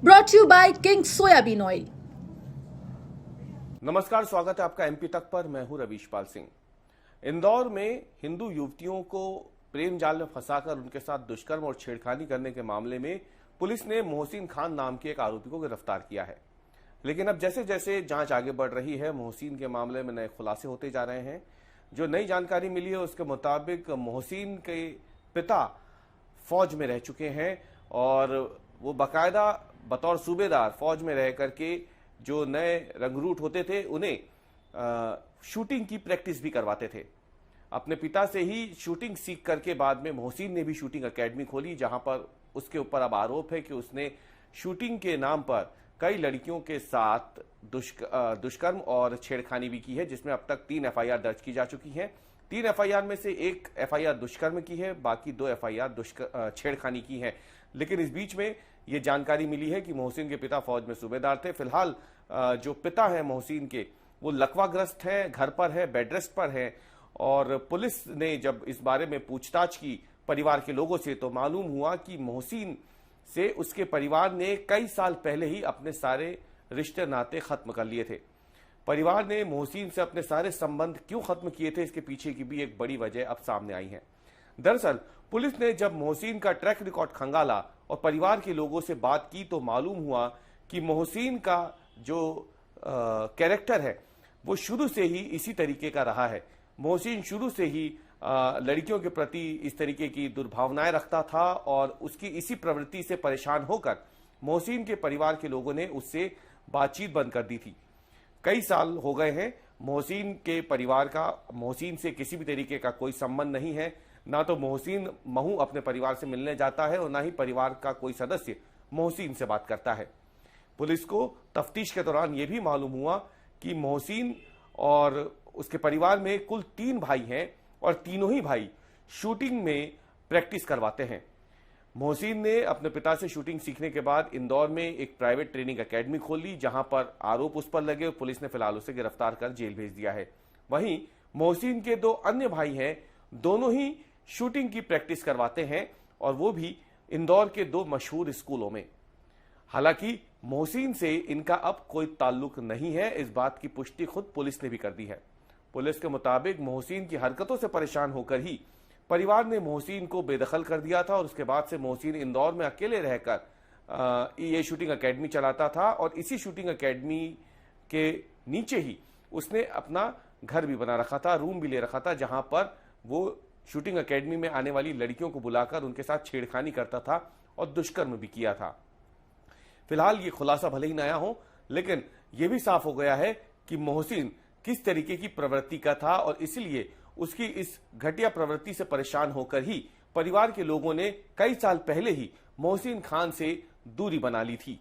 Brought to you by King Soybean Oil. नमस्कार, स्वागत है आपका एमपी तक पर। मैं हूं रवीशपाल सिंह। इंदौर में हिंदू युवतियों को प्रेम जाल में फंसाकर उनके साथ दुष्कर्म और छेड़खानी करने के मामले में पुलिस ने मोहसिन खान नाम के एक आरोपी को गिरफ्तार किया है। लेकिन अब जैसे जैसे जांच आगे बढ़ रही है, मोहसिन के मामले में नए खुलासे होते जा रहे हैं। जो नई जानकारी मिली है उसके मुताबिक मोहसिन के पिता फौज में रह चुके हैं और वो बाकायदा बतौर सूबेदार फौज में रह करके जो नए रंगरूट होते थे उन्हें शूटिंग की प्रैक्टिस भी करवाते थे। अपने पिता से ही शूटिंग सीख करके बाद में मोहसिन ने भी शूटिंग एकेडमी खोली, जहां पर उसके ऊपर अब आरोप है कि उसने शूटिंग के नाम पर कई लड़कियों के साथ दुष्कर्म और छेड़खानी भी की है, जिसमें अब तक 3 एफआईआर दर्ज की जा चुकी हैं। 3 एफआईआर में से 1 एफआईआर दुष्कर्म की है, बाकी 2 एफआईआर छेड़खानी की है। लेकिन इस बीच में ये जानकारी मिली है कि मोहसिन के पिता फौज में सूबेदार थे। फिलहाल जो पिता है मोहसिन के, वो लकवाग्रस्त है, घर पर है, बेड रेस्ट पर है। और पुलिस ने जब इस बारे में पूछताछ की परिवार के लोगों से, तो मालूम हुआ कि मोहसिन से उसके परिवार ने कई साल पहले ही अपने सारे रिश्ते नाते खत्म कर लिए थे। परिवार ने मोहसिन से अपने सारे संबंध क्यों खत्म किए थे, इसके पीछे की भी एक बड़ी वजह अब सामने आई है। दरअसल पुलिस ने जब मोहसिन का ट्रैक रिकॉर्ड खंगाला और परिवार के लोगों से बात की, तो मालूम हुआ कि मोहसिन का जो कैरेक्टर है वो शुरू से ही इसी तरीके का रहा है। मोहसिन शुरू से ही लड़कियों के प्रति इस तरीके की दुर्भावनाएं रखता था और उसकी इसी प्रवृत्ति से परेशान होकर मोहसिन के परिवार के लोगों ने उससे बातचीत बंद कर दी थी। कई साल हो गए हैं, मोहसिन के परिवार का मोहसिन से किसी भी तरीके का कोई संबंध नहीं है। ना तो मोहसिन महू अपने परिवार से मिलने जाता है और ना ही परिवार का कोई सदस्य मोहसिन से बात करता है। पुलिस को तफ्तीश के दौरान यह भी मालूम हुआ कि मोहसिन और उसके परिवार में कुल 3 भाई हैं और तीनों ही भाई शूटिंग में प्रैक्टिस करवाते हैं। मोहसिन ने अपने पिता से शूटिंग सीखने के बाद इंदौर में एक प्राइवेट ट्रेनिंग एकेडमी खोल ली, जहां पर आरोप उस पर लगे और पुलिस ने फिलहाल उसे गिरफ्तार कर जेल भेज दिया है। वहीं मोहसिन के 2 अन्य भाई हैं, दोनों ही शूटिंग की प्रैक्टिस करवाते हैं और वो भी इंदौर के 2 मशहूर स्कूलों में। हालांकि मोहसिन से इनका अब कोई ताल्लुक नहीं है, इस बात की पुष्टि खुद पुलिस ने भी कर दी है। पुलिस के मुताबिक मोहसिन की हरकतों से परेशान होकर ही परिवार ने मोहसिन को बेदखल कर दिया था और उसके बाद से मोहसिन इंदौर में अकेले रहकर ये शूटिंग एकेडमी चलाता था और इसी शूटिंग एकेडमी के नीचे ही उसने अपना घर भी बना रखा था, रूम भी ले रखा था, जहां पर वो शूटिंग एकेडमी में आने वाली लड़कियों को बुलाकर उनके साथ छेड़खानी करता था और दुष्कर्म भी किया था। फिलहाल ये खुलासा भले ही नया हो, लेकिन यह भी साफ हो गया है कि मोहसिन किस तरीके की प्रवृत्ति का था और इसलिए उसकी इस घटिया प्रवृत्ति से परेशान होकर ही परिवार के लोगों ने कई साल पहले ही मोहसिन खान से दूरी बना ली थी।